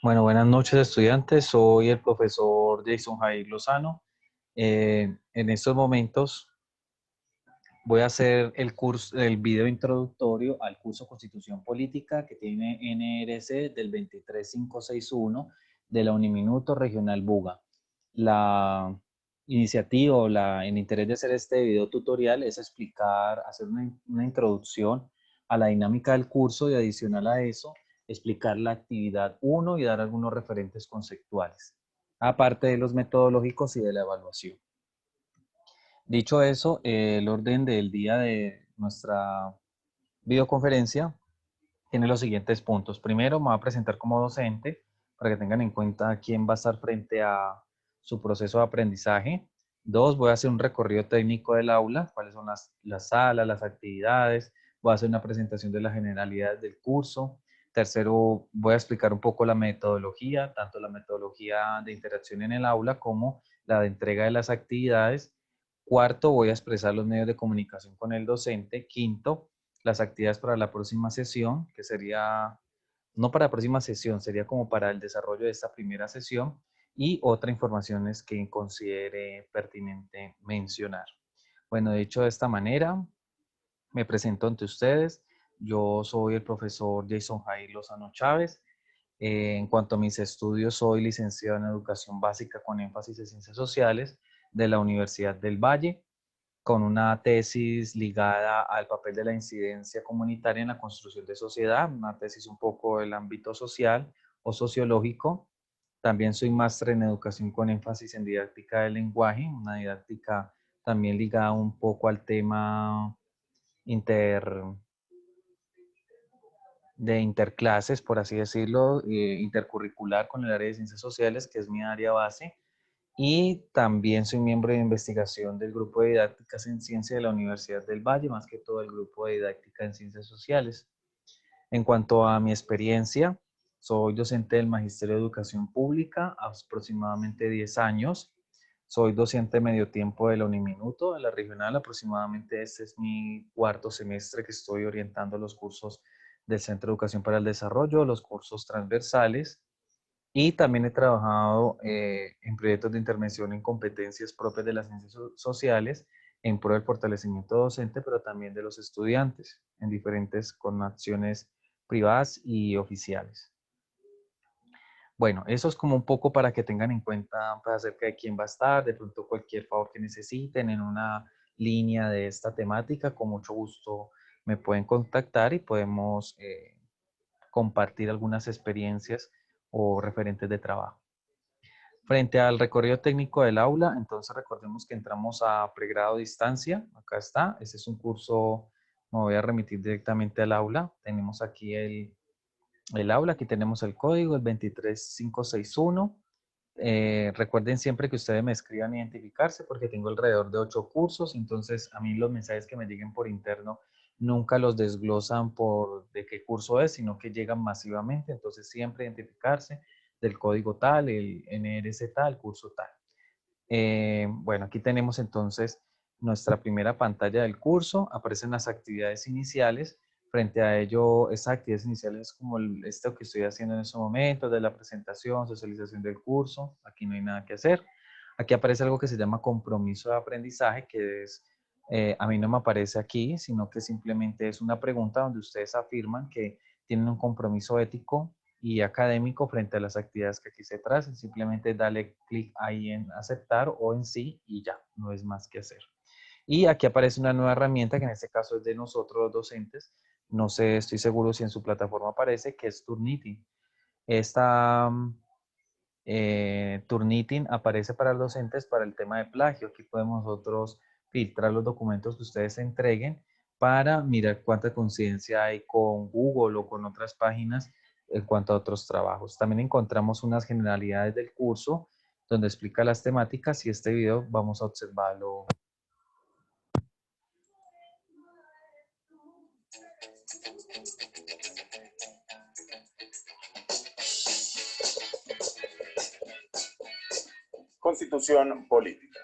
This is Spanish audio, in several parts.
Bueno, buenas noches estudiantes, soy el profesor Jason Jair Lozano. En estos momentos voy a hacer el curso, el video introductorio al curso Constitución Política que tiene NRC del 23561 de la Uniminuto Regional Buga. La iniciativa o el interés de hacer este video tutorial es explicar, hacer una introducción a la dinámica del curso y adicional a eso, explicar la actividad 1 y dar algunos referentes conceptuales, aparte de los metodológicos y de la evaluación. Dicho eso, el orden del día de nuestra videoconferencia tiene los siguientes puntos. Primero, me voy a presentar como docente para que tengan en cuenta quién va a estar frente a su proceso de aprendizaje. Dos, voy a hacer un recorrido técnico del aula, cuáles son las salas, las actividades. Voy a hacer una presentación de las generalidades del curso. Tercero, voy a explicar un poco la metodología, tanto la metodología de interacción en el aula como la de entrega de las actividades. Cuarto, voy a expresar los medios de comunicación con el docente. Quinto, las actividades para la próxima sesión, que sería, no para la próxima sesión, sería como para el desarrollo de esta primera sesión y otras informaciones que considere pertinente mencionar. Bueno, dicho de esta manera, me presento ante ustedes. Yo soy el profesor Jason Jair Lozano Chávez. En cuanto a mis estudios, soy licenciado en Educación Básica con énfasis en Ciencias Sociales de la Universidad del Valle, con una tesis ligada al papel de la incidencia comunitaria en la construcción de sociedad, una tesis un poco del ámbito social o sociológico. También soy máster en educación con énfasis en didáctica del lenguaje, una didáctica también ligada un poco al tema inter, de interclases, por así decirlo, intercurricular con el área de ciencias sociales, que es mi área base. Y también soy miembro de investigación del grupo de didácticas en ciencia de la Universidad del Valle, más que todo el grupo de didáctica en ciencias sociales. En cuanto a mi experiencia, soy docente del Magisterio de Educación Pública, aproximadamente 10 años. Soy docente medio tiempo de la Uniminuto, de la regional, aproximadamente este es mi cuarto semestre que estoy orientando los cursos del Centro de Educación para el Desarrollo, los cursos transversales. Y también he trabajado en proyectos de intervención en competencias propias de las ciencias sociales en pro del fortalecimiento docente, pero también de los estudiantes en diferentes con acciones privadas y oficiales. Bueno, eso es como un poco para que tengan en cuenta pues, acerca de quién va a estar, de pronto cualquier favor que necesiten en una línea de esta temática, con mucho gusto me pueden contactar y podemos compartir algunas experiencias o referentes de trabajo. Frente al recorrido técnico del aula, entonces recordemos que entramos a pregrado a distancia. Acá está, este es un curso, me voy a remitir directamente al aula. Tenemos aquí el aula, aquí tenemos el código, el 23561. Recuerden siempre que ustedes me escriban identificarse porque tengo alrededor de 8 cursos, entonces a mí los mensajes que me lleguen por interno nunca los desglosan por de qué curso es, sino que llegan masivamente, entonces siempre identificarse del código tal, el NRC tal, curso tal. Bueno, aquí tenemos entonces nuestra primera pantalla del curso, aparecen las actividades iniciales. Frente a ello, estas actividades iniciales es como esto que estoy haciendo en este momento, de la presentación, socialización del curso. Aquí no hay nada que hacer. Aquí aparece algo que se llama compromiso de aprendizaje, que es, a mí no me aparece aquí, sino que simplemente es una pregunta donde ustedes afirman que tienen un compromiso ético y académico frente a las actividades que aquí se trazan. Simplemente dale clic ahí en aceptar o en sí y ya, no es más que hacer. Y aquí aparece una nueva herramienta que en este caso es de nosotros los docentes. No sé, estoy seguro si en su plataforma aparece, que es Turnitin. Esta Turnitin aparece para los docentes para el tema de plagio. Aquí podemos nosotros filtrar los documentos que ustedes entreguen para mirar cuánta coincidencia hay con Google o con otras páginas en cuanto a otros trabajos. También encontramos unas generalidades del curso donde explica las temáticas y este video vamos a observarlo. Constitución política.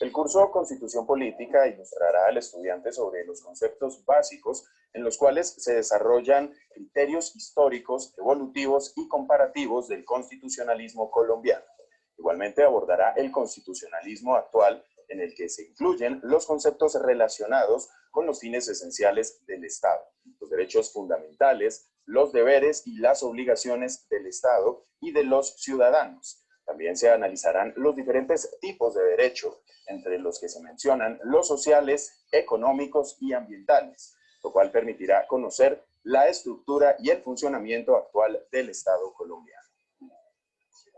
El curso Constitución Política ilustrará al estudiante sobre los conceptos básicos en los cuales se desarrollan criterios históricos, evolutivos y comparativos del constitucionalismo colombiano. Igualmente abordará el constitucionalismo actual, en el que se incluyen los conceptos relacionados con los fines esenciales del Estado, los derechos fundamentales, los deberes y las obligaciones del Estado y de los ciudadanos. También se analizarán los diferentes tipos de derecho, entre los que se mencionan los sociales, económicos y ambientales, lo cual permitirá conocer la estructura y el funcionamiento actual del Estado colombiano.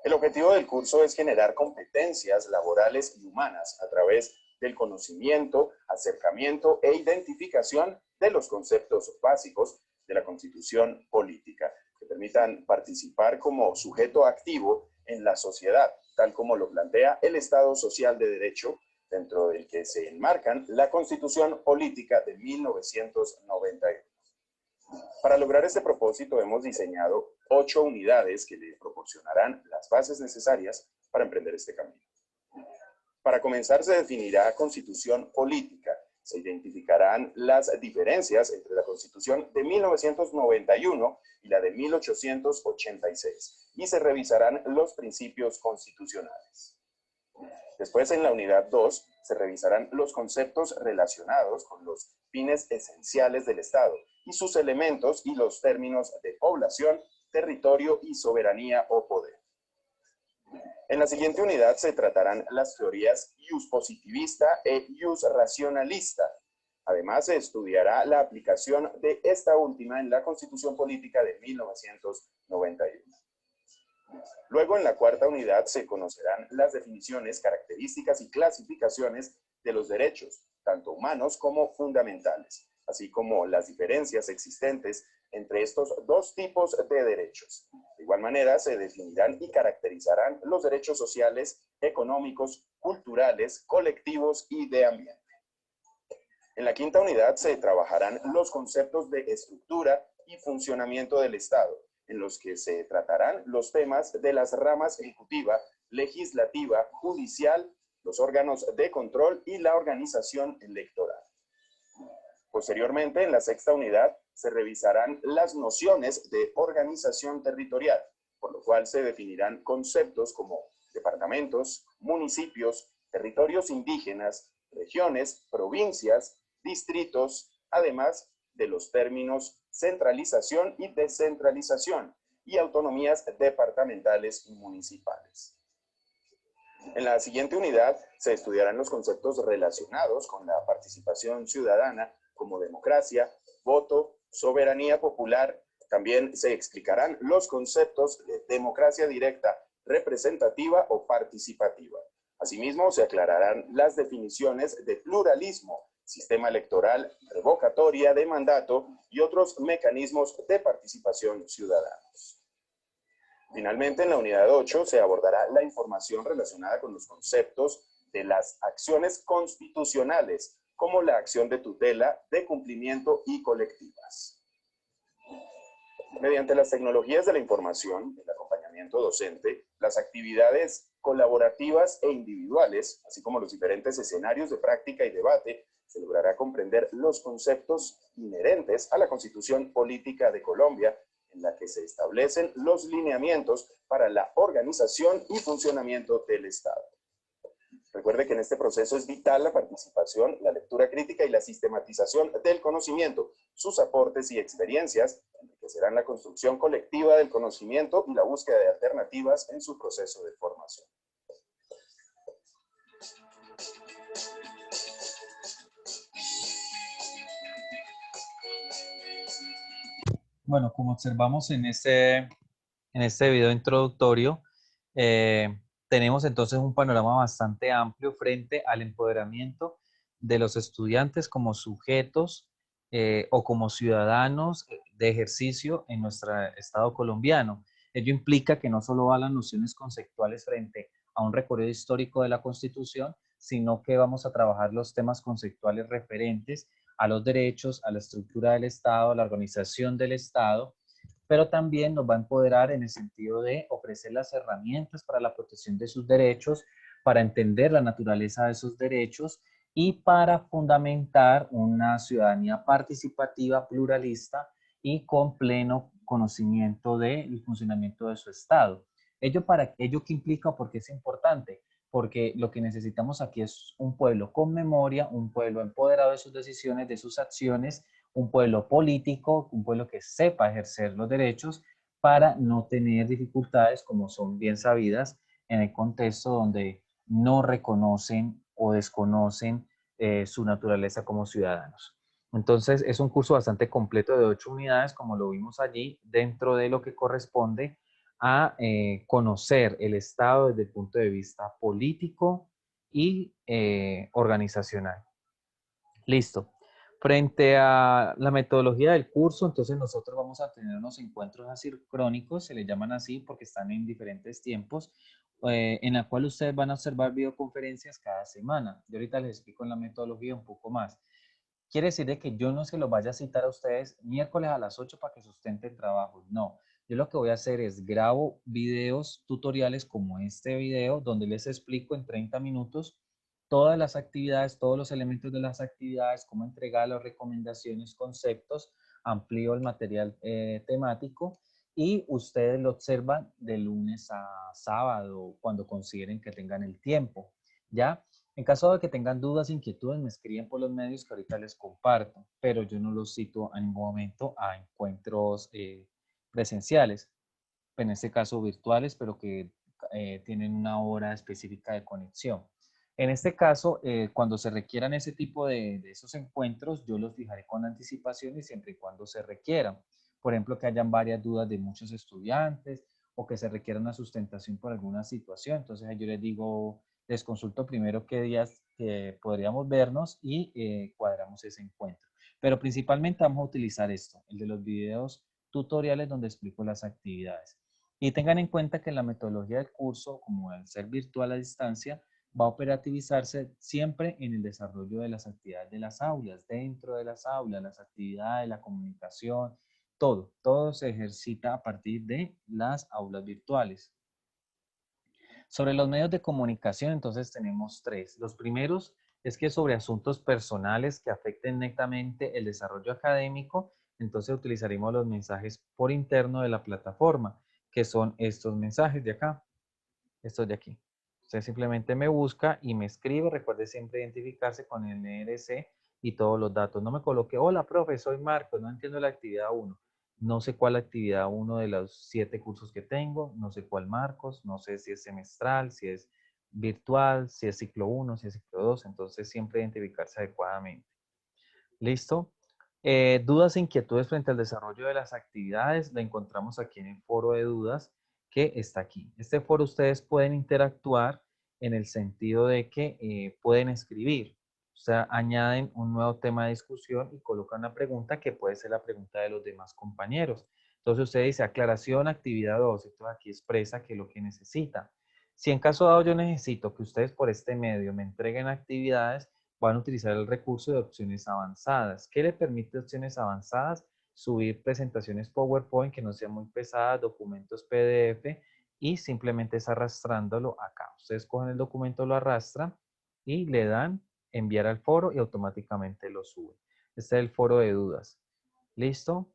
El objetivo del curso es generar competencias laborales y humanas a través del conocimiento, acercamiento e identificación de los conceptos básicos de la Constitución política, que permitan participar como sujeto activo en la sociedad, tal como lo plantea el Estado Social de Derecho, dentro del que se enmarcan la Constitución Política de 1991. Para lograr este propósito hemos diseñado 8 unidades que le proporcionarán las bases necesarias para emprender este camino. Para comenzar, se definirá Constitución Política. Se identificarán las diferencias entre la Constitución de 1991 y la de 1886 y se revisarán los principios constitucionales. Después, en la unidad 2, se revisarán los conceptos relacionados con los fines esenciales del Estado y sus elementos y los términos de población, territorio y soberanía o poder. En la siguiente unidad se tratarán las teorías ius positivista e ius racionalista. Además, se estudiará la aplicación de esta última en la Constitución Política de 1991. Luego, en la cuarta unidad, se conocerán las definiciones, características y clasificaciones de los derechos, tanto humanos como fundamentales, así como las diferencias existentes entre estos dos tipos de derechos. De igual manera, se definirán y caracterizarán los derechos sociales, económicos, culturales, colectivos y de ambiente. En la quinta unidad se trabajarán los conceptos de estructura y funcionamiento del Estado, en los que se tratarán los temas de las ramas ejecutiva, legislativa, judicial, los órganos de control y la organización electoral. Posteriormente, en la sexta unidad, se revisarán las nociones de organización territorial, por lo cual se definirán conceptos como departamentos, municipios, territorios indígenas, regiones, provincias, distritos, además de los términos centralización y descentralización y autonomías departamentales y municipales. En la siguiente unidad se estudiarán los conceptos relacionados con la participación ciudadana, como democracia, voto, soberanía popular. También se explicarán los conceptos de democracia directa, representativa o participativa. Asimismo, se aclararán las definiciones de pluralismo, sistema electoral, revocatoria de mandato y otros mecanismos de participación ciudadanos. Finalmente, en la unidad 8 se abordará la información relacionada con los conceptos de las acciones constitucionales, como la acción de tutela, de cumplimiento y colectivas. Mediante las tecnologías de la información, el acompañamiento docente, las actividades colaborativas e individuales, así como los diferentes escenarios de práctica y debate, se logrará comprender los conceptos inherentes a la Constitución Política de Colombia, en la que se establecen los lineamientos para la organización y funcionamiento del Estado. Recuerde que en este proceso es vital la participación, la lectura crítica y la sistematización del conocimiento. Sus aportes y experiencias enriquecerán la construcción colectiva del conocimiento y la búsqueda de alternativas en su proceso de formación. Bueno, como observamos en este video introductorio, tenemos entonces un panorama bastante amplio frente al empoderamiento de los estudiantes como sujetos o como ciudadanos de ejercicio en nuestro Estado colombiano. Ello implica que no solo van las nociones conceptuales frente a un recorrido histórico de la Constitución, sino que vamos a trabajar los temas conceptuales referentes a los derechos, a la estructura del Estado, a la organización del Estado, pero también nos va a empoderar en el sentido de ofrecer las herramientas para la protección de sus derechos, para entender la naturaleza de esos derechos y para fundamentar una ciudadanía participativa, pluralista y con pleno conocimiento del funcionamiento de su Estado. ¿Ello qué implica? Porque es importante, porque lo que necesitamos aquí es un pueblo con memoria, un pueblo empoderado de sus decisiones, de sus acciones, un pueblo político, un pueblo que sepa ejercer los derechos para no tener dificultades, como son bien sabidas, en el contexto donde no reconocen o desconocen su naturaleza como ciudadanos. Entonces, es un curso bastante completo de 8 unidades, como lo vimos allí, dentro de lo que corresponde a conocer el Estado desde el punto de vista político y organizacional. Listo. Frente a la metodología del curso, entonces nosotros vamos a tener unos encuentros asincrónicos, se les llaman así porque están en diferentes tiempos, en la cual ustedes van a observar videoconferencias cada semana. Yo ahorita les explico en la metodología un poco más. Quiere decir de que yo no se los vaya a citar a ustedes miércoles a las 8 para que sustenten trabajo. No, yo lo que voy a hacer es grabo videos tutoriales como este video, donde les explico en 30 minutos todas las actividades, todos los elementos de las actividades, cómo entregar las recomendaciones, conceptos, amplío el material temático y ustedes lo observan de lunes a sábado cuando consideren que tengan el tiempo, ¿ya? En caso de que tengan dudas, inquietudes, me escriben por los medios que ahorita les comparto, pero yo no los cito a ningún momento a encuentros presenciales, en este caso virtuales, pero que tienen una hora específica de conexión. En este caso, cuando se requieran ese tipo de esos encuentros, yo los fijaré con anticipación y siempre y cuando se requieran. Por ejemplo, que hayan varias dudas de muchos estudiantes o que se requiera una sustentación por alguna situación. Entonces yo les digo, les consulto primero qué días podríamos vernos y cuadramos ese encuentro. Pero principalmente vamos a utilizar esto, el de los videos tutoriales donde explico las actividades. Y tengan en cuenta que la metodología del curso, como al ser virtual a distancia, va a operativizarse siempre en el desarrollo de las actividades de las aulas, dentro de las aulas, las actividades, la comunicación, todo se ejercita a partir de las aulas virtuales. Sobre los medios de comunicación, entonces tenemos tres. Los primeros es que sobre asuntos personales que afecten netamente el desarrollo académico, entonces utilizaremos los mensajes por interno de la plataforma, que son estos mensajes de acá, estos de aquí. Usted simplemente me busca y me escribe. Recuerde siempre identificarse con el NRC y todos los datos. No me coloque, hola, profe, soy Marcos, no entiendo la actividad 1. No sé cuál actividad 1 de los 7 cursos que tengo, no sé cuál Marcos, no sé si es semestral, si es virtual, si es ciclo 1, si es ciclo 2. Entonces siempre identificarse adecuadamente. ¿Listo? Dudas e inquietudes frente al desarrollo de las actividades la encontramos aquí en el foro de dudas que está aquí. Este foro ustedes pueden interactuar en el sentido de que pueden escribir, o sea, añaden un nuevo tema de discusión y colocan una pregunta que puede ser la pregunta de los demás compañeros. Entonces usted dice aclaración, actividad 2, entonces aquí expresa que es lo que necesita. Si en caso dado yo necesito que ustedes por este medio me entreguen actividades, van a utilizar el recurso de opciones avanzadas. ¿Qué le permite opciones avanzadas? Subir presentaciones PowerPoint que no sean muy pesadas, documentos PDF y simplemente es arrastrándolo acá. Ustedes cogen el documento, lo arrastran y le dan enviar al foro y automáticamente lo sube. Este es el foro de dudas. ¿Listo?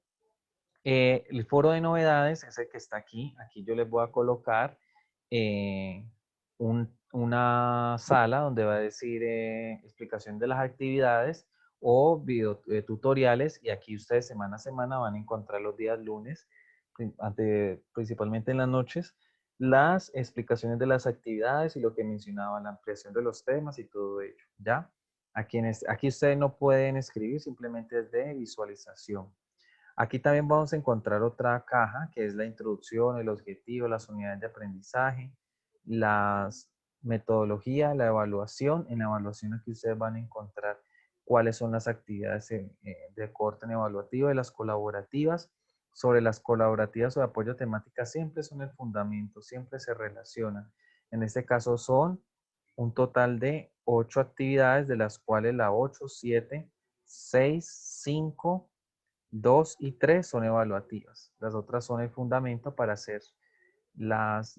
El foro de novedades es el que está aquí. Aquí yo les voy a colocar eh, una sala donde va a decir explicación de las actividades o video tutoriales y aquí ustedes semana a semana van a encontrar los días lunes, principalmente en las noches, las explicaciones de las actividades y lo que mencionaba, la ampliación de los temas y todo ello, ¿ya? Aquí ustedes no pueden escribir, simplemente es de visualización. Aquí también vamos a encontrar otra caja que es la introducción, el objetivo, las unidades de aprendizaje, las metodologías, la evaluación. En la evaluación aquí ustedes van a encontrar cuáles son las actividades de corte evaluativo y las colaborativas. Sobre las colaborativas o de apoyo temática siempre son el fundamento, siempre se relacionan. En este caso son un total de 8 actividades, de las cuales la 8, 7, 6, 5, 2 y 3 son evaluativas. Las otras son el fundamento para hacer las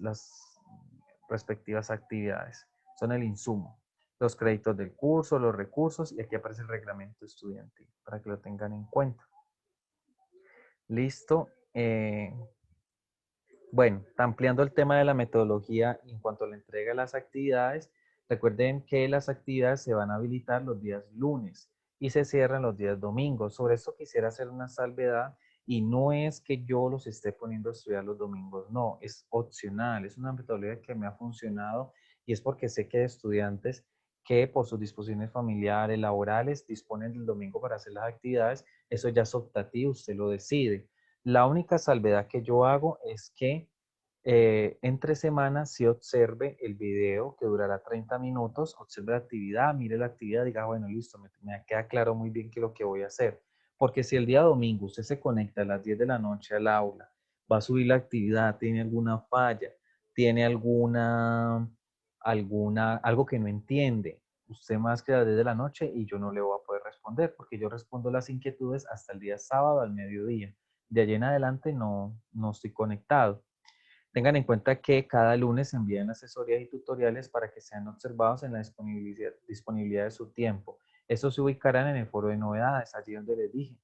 respectivas actividades. son el insumo. Los créditos del curso, los recursos, y aquí aparece el reglamento estudiantil, para que lo tengan en cuenta. Listo. Bueno, ampliando el tema de la metodología en cuanto a la entrega de las actividades, recuerden que las actividades se van a habilitar los días lunes y se cierran los días domingos. Sobre esto quisiera hacer una salvedad y no es que yo los esté poniendo a estudiar los domingos, no, es opcional, es una metodología que me ha funcionado y es porque sé que hay estudiantes que por sus disposiciones familiares, laborales, disponen del domingo para hacer las actividades. Eso ya es optativo, usted lo decide. La única salvedad que yo hago es que entre semanas sí observe el video que durará 30 minutos, observe la actividad, mire la actividad, diga, bueno, listo, me queda claro muy bien qué es lo que voy a hacer. Porque si el día domingo usted se conecta a las 10 de la noche al aula, va a subir la actividad, tiene alguna falla, tiene algo que no entiende, usted más que a las 10 de la noche y yo no le voy a poder responder porque yo respondo las inquietudes hasta el día sábado al mediodía. De allí en adelante no estoy conectado. Tengan en cuenta que cada lunes se envían asesorías y tutoriales para que sean observados en la disponibilidad de su tiempo. Estos se ubicarán en el foro de novedades, allí donde les dije.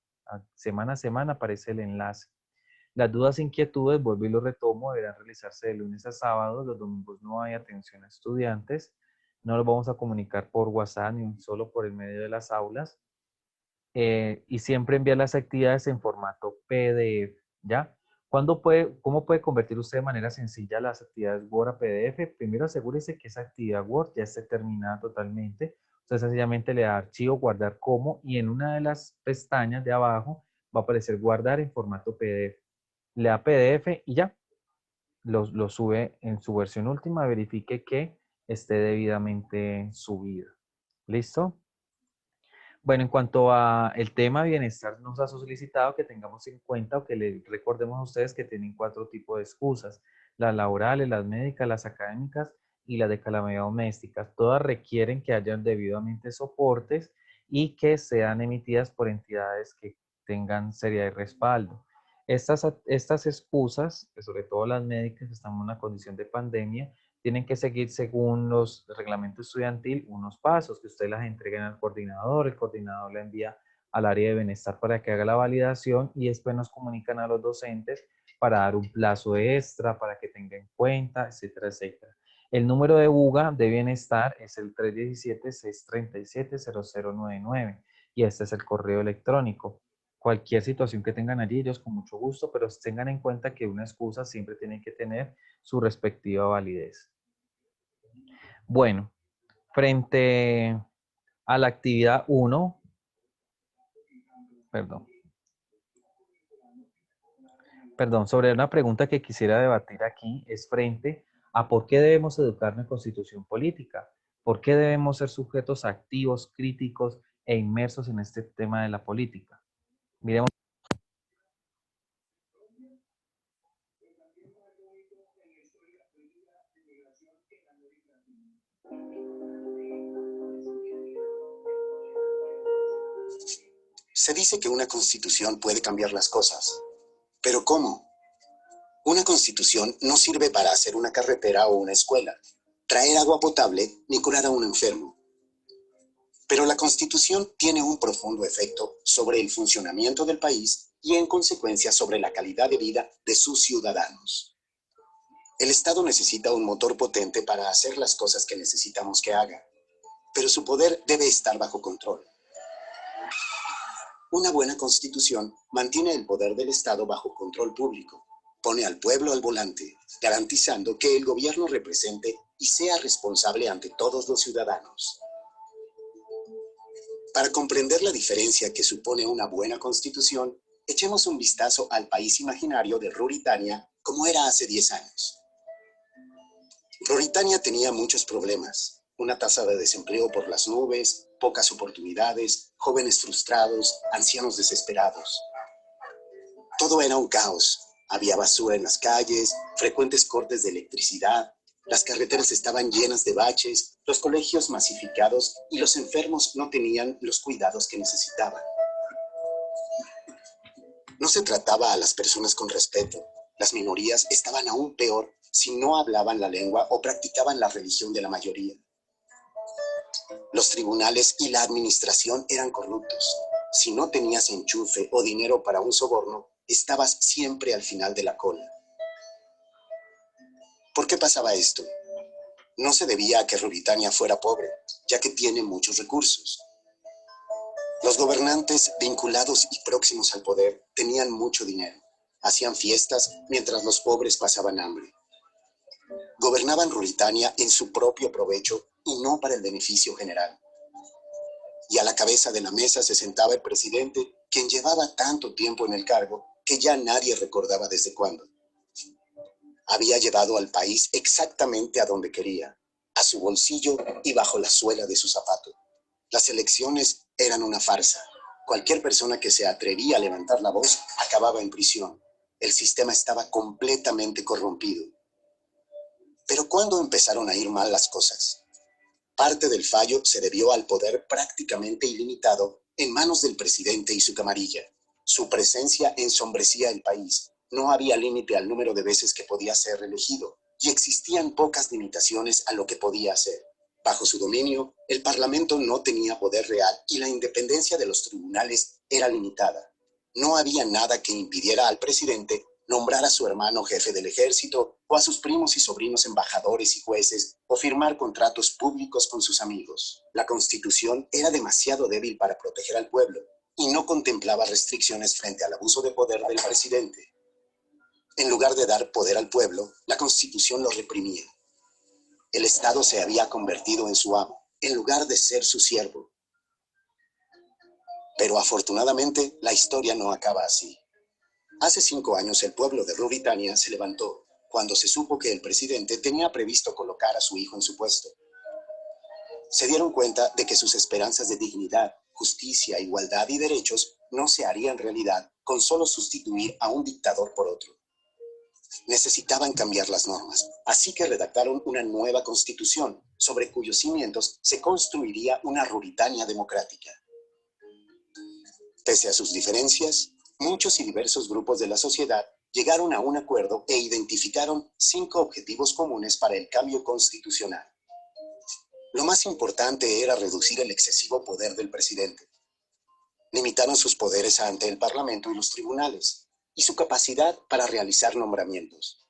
Semana a semana aparece el enlace. Las dudas e inquietudes, vuelvo y lo retomo, deberán realizarse de lunes a sábado. Los domingos no hay atención a estudiantes. No los vamos a comunicar por WhatsApp ni solo por el medio de las aulas. Y siempre enviar las actividades en formato PDF, ¿ya? ¿Cómo puede convertir usted de manera sencilla las actividades Word a PDF? Primero asegúrese que esa actividad Word ya esté terminada totalmente. Usted sencillamente le da archivo, guardar como, y en una de las pestañas de abajo va a aparecer guardar en formato PDF. Le da PDF y ya, lo sube en su versión última, verifique que esté debidamente subido. ¿Listo? Bueno, en cuanto a el tema bienestar, nos ha solicitado que tengamos en cuenta o que les recordemos a ustedes que tienen 4 tipos de excusas: las laborales, las médicas, las académicas y las de calamidad doméstica. Todas requieren que hayan debidamente soportes y que sean emitidas por entidades que tengan seriedad y respaldo. Estas excusas, que sobre todo las médicas, estamos en una condición de pandemia, tienen que seguir según los reglamentos estudiantil unos pasos que ustedes las entreguen al coordinador, el coordinador la envía al área de bienestar para que haga la validación y después nos comunican a los docentes para dar un plazo extra, para que tengan en cuenta, etcétera, etcétera. El número de UGA de bienestar es el 317-637-0099 y este es el correo electrónico. Cualquier situación que tengan allí, ellos con mucho gusto, pero tengan en cuenta que una excusa siempre tiene que tener su respectiva validez. Bueno, frente a la actividad 1, sobre una pregunta que quisiera debatir aquí es frente a por qué debemos educarnos en Constitución Política, por qué debemos ser sujetos activos, críticos e inmersos en este tema de la política. Miremos. Se dice que una constitución puede cambiar las cosas. ¿Pero cómo? Una constitución no sirve para hacer una carretera o una escuela, traer agua potable ni curar a un enfermo. Pero la constitución tiene un profundo efecto sobre el funcionamiento del país y en consecuencia sobre la calidad de vida de sus ciudadanos. El Estado necesita un motor potente para hacer las cosas que necesitamos que haga, pero su poder debe estar bajo control. Una buena constitución mantiene el poder del Estado bajo control público, pone al pueblo al volante, garantizando que el gobierno represente y sea responsable ante todos los ciudadanos. Para comprender la diferencia que supone una buena constitución, echemos un vistazo al país imaginario de Ruritania como era hace 10 años. Ruritania tenía muchos problemas, una tasa de desempleo por las nubes, pocas oportunidades, jóvenes frustrados, ancianos desesperados. Todo era un caos. Había basura en las calles, frecuentes cortes de electricidad, las carreteras estaban llenas de baches, los colegios masificados y los enfermos no tenían los cuidados que necesitaban. No se trataba a las personas con respeto. Las minorías estaban aún peor si no hablaban la lengua o practicaban la religión de la mayoría. Los tribunales y la administración eran corruptos. Si no tenías enchufe o dinero para un soborno, estabas siempre al final de la cola. ¿Por qué pasaba esto? No se debía a que Ruritania fuera pobre, ya que tiene muchos recursos. Los gobernantes vinculados y próximos al poder tenían mucho dinero. Hacían fiestas mientras los pobres pasaban hambre. Gobernaban Ruritania en su propio provecho y no para el beneficio general. Y a la cabeza de la mesa se sentaba el presidente, quien llevaba tanto tiempo en el cargo que ya nadie recordaba desde cuándo. Había llevado al país exactamente a donde quería, a su bolsillo y bajo la suela de su zapato. Las elecciones eran una farsa. Cualquier persona que se atrevía a levantar la voz acababa en prisión. El sistema estaba completamente corrompido. Pero ¿cuándo empezaron a ir mal las cosas? Parte del fallo se debió al poder prácticamente ilimitado en manos del presidente y su camarilla. Su presencia ensombrecía el país. No había límite al número de veces que podía ser reelegido y existían pocas limitaciones a lo que podía hacer. Bajo su dominio, el Parlamento no tenía poder real y la independencia de los tribunales era limitada. No había nada que impidiera al presidente nombrar a su hermano jefe del ejército o a sus primos y sobrinos embajadores y jueces o firmar contratos públicos con sus amigos. La Constitución era demasiado débil para proteger al pueblo y no contemplaba restricciones frente al abuso de poder del presidente. En lugar de dar poder al pueblo, la Constitución lo reprimía. El Estado se había convertido en su amo, en lugar de ser su siervo. Pero afortunadamente, la historia no acaba así. Hace 5 años el pueblo de Ruritania se levantó cuando se supo que el presidente tenía previsto colocar a su hijo en su puesto. Se dieron cuenta de que sus esperanzas de dignidad, justicia, igualdad y derechos no se harían realidad con solo sustituir a un dictador por otro. Necesitaban cambiar las normas, así que redactaron una nueva constitución, sobre cuyos cimientos se construiría una Ruritania democrática. Pese a sus diferencias, muchos y diversos grupos de la sociedad llegaron a un acuerdo e identificaron 5 objetivos comunes para el cambio constitucional. Lo más importante era reducir el excesivo poder del presidente. Limitaron sus poderes ante el Parlamento y los tribunales, y su capacidad para realizar nombramientos.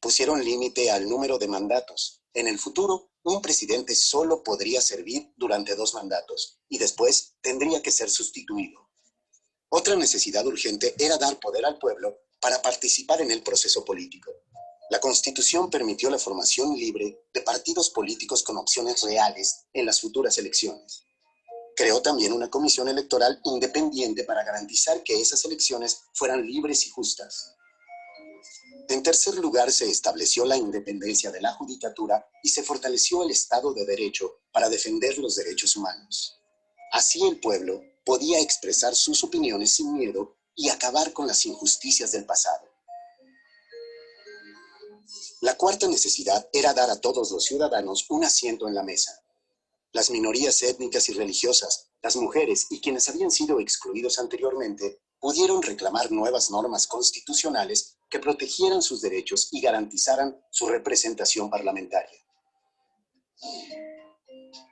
Pusieron límite al número de mandatos. En el futuro, un presidente solo podría servir durante 2 mandatos, y después tendría que ser sustituido. Otra necesidad urgente era dar poder al pueblo para participar en el proceso político. La Constitución permitió la formación libre de partidos políticos con opciones reales en las futuras elecciones. Creó también una comisión electoral independiente para garantizar que esas elecciones fueran libres y justas. En tercer lugar, se estableció la independencia de la judicatura y se fortaleció el Estado de Derecho para defender los derechos humanos. Así el pueblo podía expresar sus opiniones sin miedo y acabar con las injusticias del pasado. La cuarta necesidad era dar a todos los ciudadanos un asiento en la mesa. Las minorías étnicas y religiosas, las mujeres y quienes habían sido excluidos anteriormente, pudieron reclamar nuevas normas constitucionales que protegieran sus derechos y garantizaran su representación parlamentaria.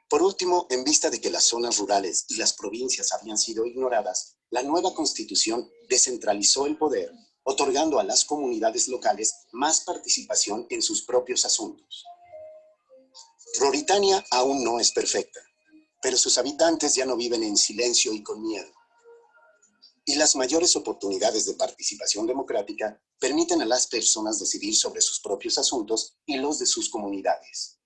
Por último, en vista de que las zonas rurales y las provincias habían sido ignoradas, la nueva Constitución descentralizó el poder, otorgando a las comunidades locales más participación en sus propios asuntos. Ruritania aún no es perfecta, pero sus habitantes ya no viven en silencio y con miedo. Y las mayores oportunidades de participación democrática permiten a las personas decidir sobre sus propios asuntos y los de sus comunidades.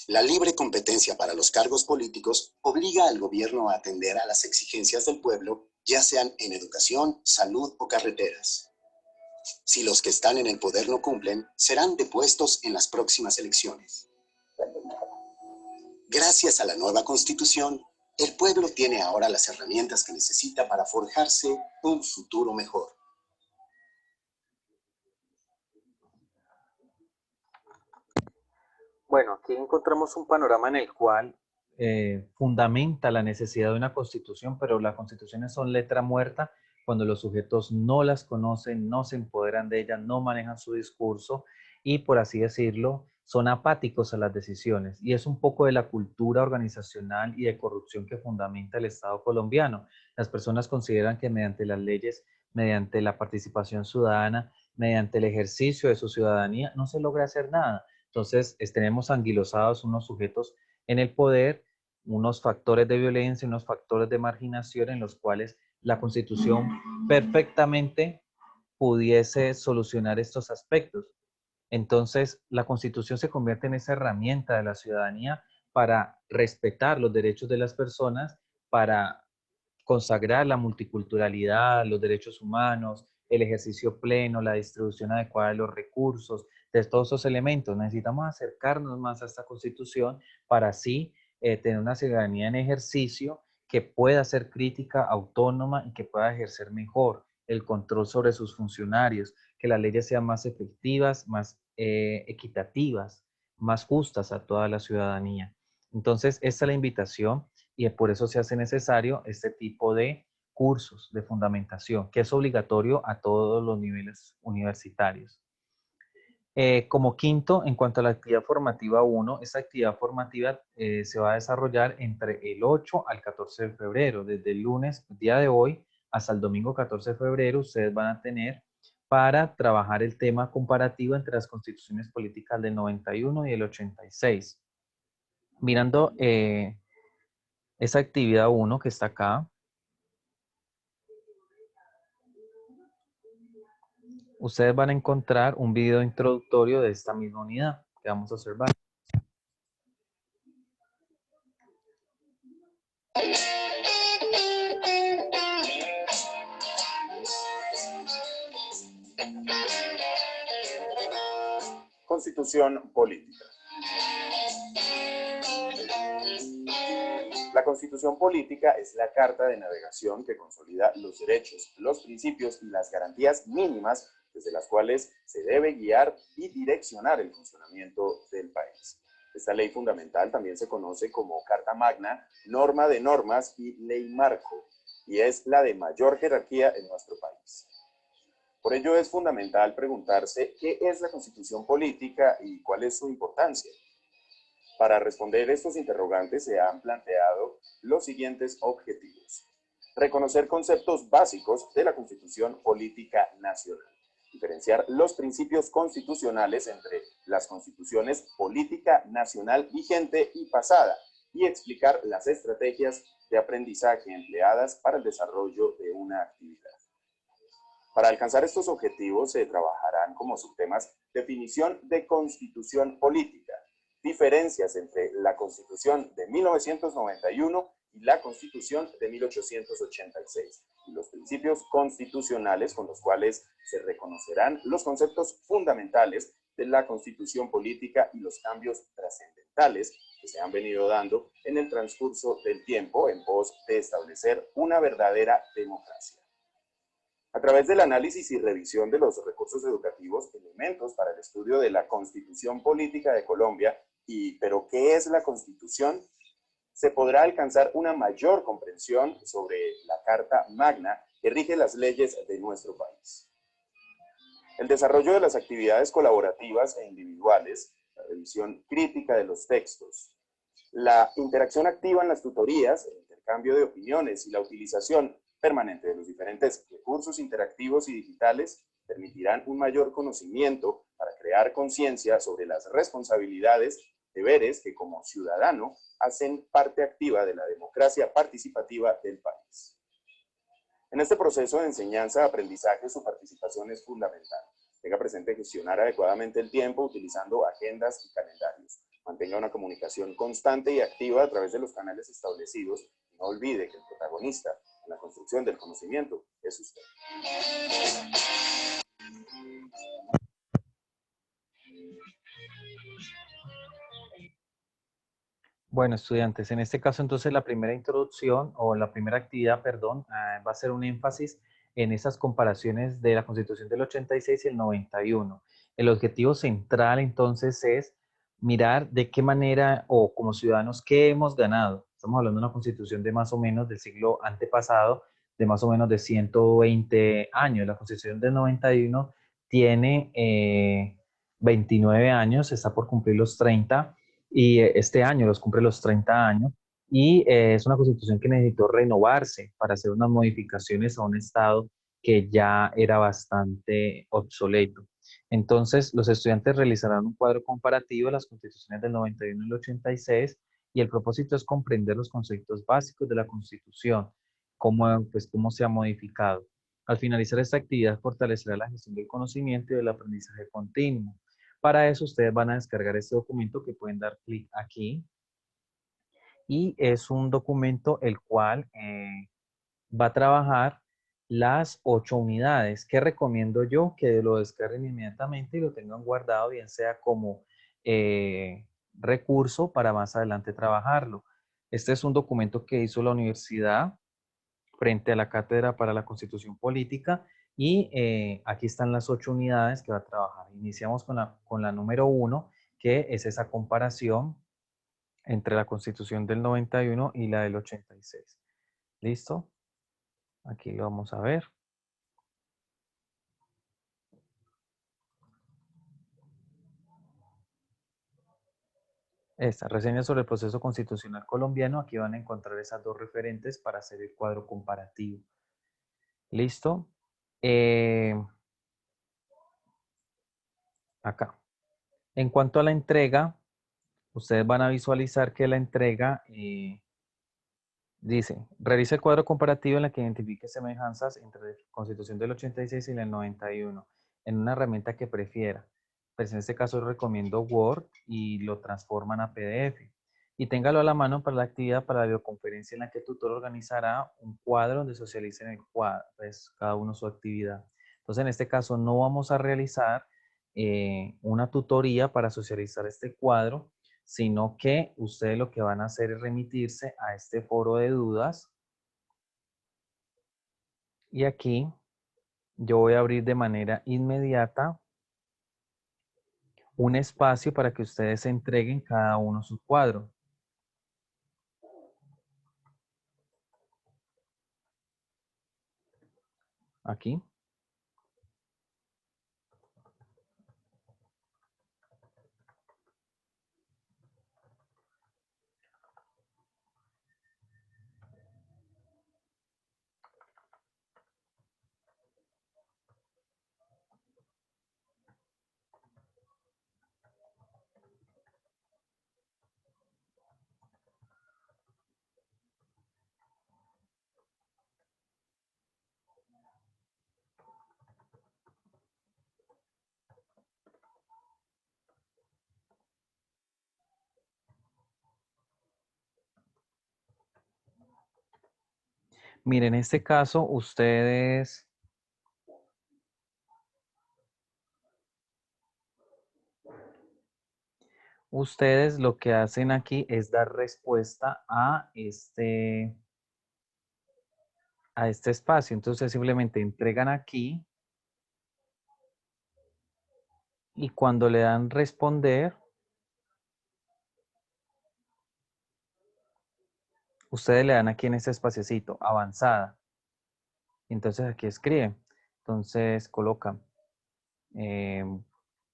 La libre competencia para los cargos políticos obliga al gobierno a atender a las exigencias del pueblo, ya sean en educación, salud o carreteras. Si los que están en el poder no cumplen, serán depuestos en las próximas elecciones. Gracias a la nueva Constitución, el pueblo tiene ahora las herramientas que necesita para forjarse un futuro mejor. Bueno, aquí encontramos un panorama en el cual fundamenta la necesidad de una constitución, pero las constituciones son letra muerta cuando los sujetos no las conocen, no se empoderan de ellas, no manejan su discurso y, por así decirlo, son apáticos a las decisiones, y es un poco de la cultura organizacional y de corrupción que fundamenta el Estado colombiano. Las personas consideran que mediante las leyes, mediante la participación ciudadana, mediante el ejercicio de su ciudadanía, no se logra hacer nada. Entonces, tenemos anquilosados unos sujetos en el poder, unos factores de violencia, unos factores de marginación en los cuales la Constitución perfectamente pudiese solucionar estos aspectos. Entonces, la Constitución se convierte en esa herramienta de la ciudadanía para respetar los derechos de las personas, para consagrar la multiculturalidad, los derechos humanos, el ejercicio pleno, la distribución adecuada de los recursos, de todos esos elementos. Necesitamos acercarnos más a esta Constitución para así tener una ciudadanía en ejercicio que pueda ser crítica, autónoma y que pueda ejercer mejor el control sobre sus funcionarios, que las leyes sean más efectivas, más equitativas, más justas a toda la ciudadanía. Entonces, esta es la invitación y por eso se hace necesario este tipo de cursos de fundamentación, que es obligatorio a todos los niveles universitarios. Como quinto, en cuanto a la actividad formativa 1, esta actividad formativa se va a desarrollar entre el 8 al 14 de febrero, desde el lunes, día de hoy, hasta el domingo 14 de febrero, ustedes van a tener para trabajar el tema comparativo entre las constituciones políticas del 91 y el 86. Mirando esa actividad 1 que está acá, ustedes van a encontrar un video introductorio de esta misma unidad que vamos a observar. Constitución política. La Constitución política es la carta de navegación que consolida los derechos, los principios y las garantías mínimas desde las cuales se debe guiar y direccionar el funcionamiento del país. Esta ley fundamental también se conoce como Carta Magna, norma de normas y ley marco, y es la de mayor jerarquía en nuestro país. Por ello es fundamental preguntarse qué es la Constitución política y cuál es su importancia. Para responder estos interrogantes se han planteado los siguientes objetivos. Reconocer conceptos básicos de la Constitución Política Nacional. Diferenciar los principios constitucionales entre las constituciones política nacional vigente y pasada y explicar las estrategias de aprendizaje empleadas para el desarrollo de una actividad. Para alcanzar estos objetivos se trabajarán como subtemas definición de constitución política, diferencias entre la Constitución de 1991 y la Constitución de 1886, y los principios constitucionales con los cuales se reconocerán los conceptos fundamentales de la Constitución política y los cambios trascendentales que se han venido dando en el transcurso del tiempo en pos de establecer una verdadera democracia. A través del análisis y revisión de los recursos educativos, elementos para el estudio de la Constitución Política de Colombia ¿pero qué es la Constitución? Se podrá alcanzar una mayor comprensión sobre la Carta Magna que rige las leyes de nuestro país. El desarrollo de las actividades colaborativas e individuales, la revisión crítica de los textos, la interacción activa en las tutorías, el intercambio de opiniones y la utilización permanente de los diferentes recursos interactivos y digitales permitirán un mayor conocimiento para crear conciencia sobre las responsabilidades, deberes que como ciudadano hacen parte activa de la democracia participativa del país. En este proceso de enseñanza-aprendizaje su participación es fundamental. Tenga presente gestionar adecuadamente el tiempo utilizando agendas y calendarios. Mantenga una comunicación constante y activa a través de los canales establecidos y no olvide que el protagonista en la construcción del conocimiento es usted. Bueno, estudiantes, en este caso entonces la primera introducción o la primera actividad, perdón, va a ser un énfasis en esas comparaciones de la Constitución del 86 y el 91. El objetivo central entonces es mirar de qué manera o como ciudadanos qué hemos ganado. Estamos hablando de una Constitución de más o menos del siglo antepasado, de más o menos de 120 años. La Constitución del 91 tiene 29 años, está por cumplir los 30 y este año los cumple los 30 años y es una constitución que necesitó renovarse para hacer unas modificaciones a un estado que ya era bastante obsoleto. Entonces, los estudiantes realizarán un cuadro comparativo de las constituciones del 91 y el 86 y el propósito es comprender los conceptos básicos de la constitución, cómo se ha modificado. Al finalizar esta actividad, fortalecerá la gestión del conocimiento y del aprendizaje continuo. Para eso, ustedes van a descargar este documento que pueden dar clic aquí. Y es un documento el cual va a trabajar las 8 unidades. ¿Qué recomiendo yo? Que lo descarguen inmediatamente y lo tengan guardado, bien sea como recurso para más adelante trabajarlo. Este es un documento que hizo la universidad frente a la Cátedra para la Constitución Política y aquí están las 8 unidades que va a trabajar. Iniciamos con la número 1, que es esa comparación entre la Constitución del 91 y la del 86. ¿Listo? Aquí lo vamos a ver. Esta reseña sobre el proceso constitucional colombiano. Aquí van a encontrar esas dos referentes para hacer el cuadro comparativo. ¿Listo? Acá. En cuanto a la entrega, ustedes van a visualizar que la entrega dice, realice el cuadro comparativo en la que identifique semejanzas entre la Constitución del 86 y la del 91 en una herramienta que prefiera. Pues en este caso recomiendo Word y lo transforman a PDF. Y téngalo a la mano para la actividad para la videoconferencia en la que el tutor organizará un cuadro donde socialicen el cuadro, pues cada uno su actividad. Entonces en este caso no vamos a realizar una tutoría para socializar este cuadro, sino que ustedes lo que van a hacer es remitirse a este foro de dudas. Y aquí yo voy a abrir de manera inmediata un espacio para que ustedes entreguen cada uno su cuadro. Aquí. Miren, en este caso ustedes lo que hacen aquí es dar respuesta a este espacio. Entonces simplemente entregan aquí y cuando le dan responder, ustedes le dan aquí en este espaciocito, avanzada. Entonces aquí escriben. Entonces colocan,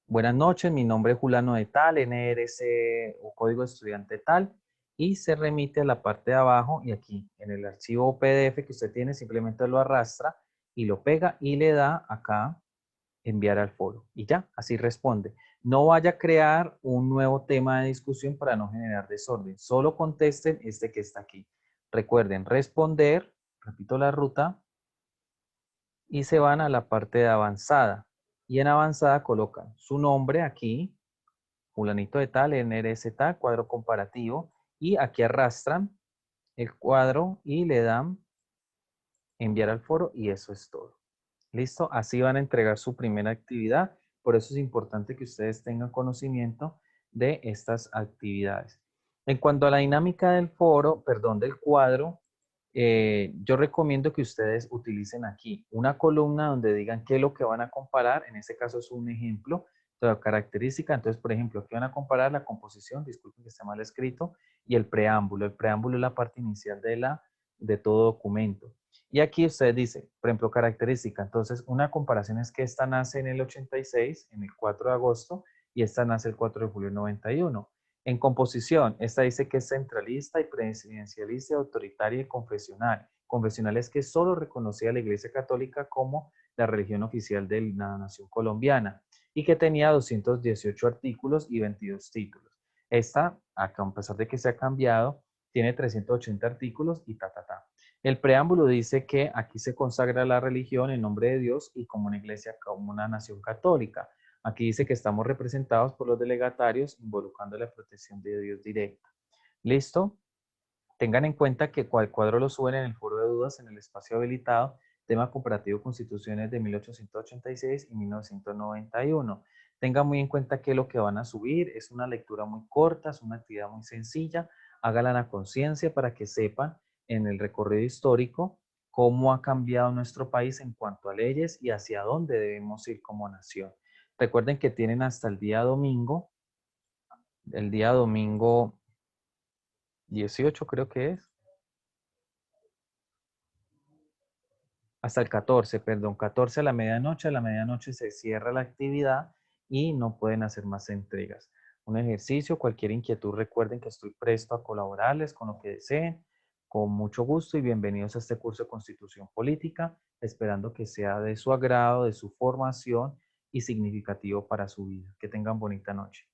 buenas noches, mi nombre es Julano de tal, NRC o código de estudiante tal, y se remite a la parte de abajo y aquí en el archivo PDF que usted tiene, simplemente lo arrastra y lo pega y le da acá enviar al foro. Y ya, así responde. No vaya a crear un nuevo tema de discusión para no generar desorden. Solo contesten este que está aquí. Recuerden responder, repito la ruta, y se van a la parte de avanzada. Y en avanzada colocan su nombre aquí, fulanito de tal, NRS tal, cuadro comparativo, y aquí arrastran el cuadro y le dan enviar al foro y eso es todo. ¿Listo? Así van a entregar su primera actividad. Por eso es importante que ustedes tengan conocimiento de estas actividades. En cuanto a la dinámica del foro, perdón, del cuadro, yo recomiendo que ustedes utilicen aquí una columna donde digan qué es lo que van a comparar. En este caso es un ejemplo de característica. Entonces, por ejemplo, aquí van a comparar la composición, disculpen que esté mal escrito, y el preámbulo. El preámbulo es la parte inicial de todo documento. Y aquí usted dice, por ejemplo, característica. Entonces, una comparación es que esta nace en el 86, en el 4 de agosto, y esta nace el 4 de julio del 91. En composición, esta dice que es centralista y presidencialista, autoritaria y confesional. Confesional es que solo reconocía a la Iglesia Católica como la religión oficial de la nación colombiana y que tenía 218 artículos y 22 títulos. Esta, a pesar de que se ha cambiado, tiene 380 artículos y ta. El preámbulo dice que aquí se consagra la religión en nombre de Dios y como una iglesia, como una nación católica. Aquí dice que estamos representados por los delegatarios, involucrando la protección de Dios directa. ¿Listo? Tengan en cuenta que cual cuadro lo suben en el foro de dudas en el espacio habilitado, tema comparativo constituciones de 1886 y 1991. Tengan muy en cuenta que lo que van a subir es una lectura muy corta, es una actividad muy sencilla. Háganla a conciencia para que sepan en el recorrido histórico cómo ha cambiado nuestro país en cuanto a leyes y hacia dónde debemos ir como nación. Recuerden que tienen hasta el día domingo 18 creo que es, hasta el 14, perdón, 14 a la medianoche se cierra la actividad y no pueden hacer más entregas. Un ejercicio, cualquier inquietud, recuerden que estoy presto a colaborarles con lo que deseen, con mucho gusto y bienvenidos a este curso de Constitución Política, esperando que sea de su agrado, de su formación y significativo para su vida. Que tengan bonita noche.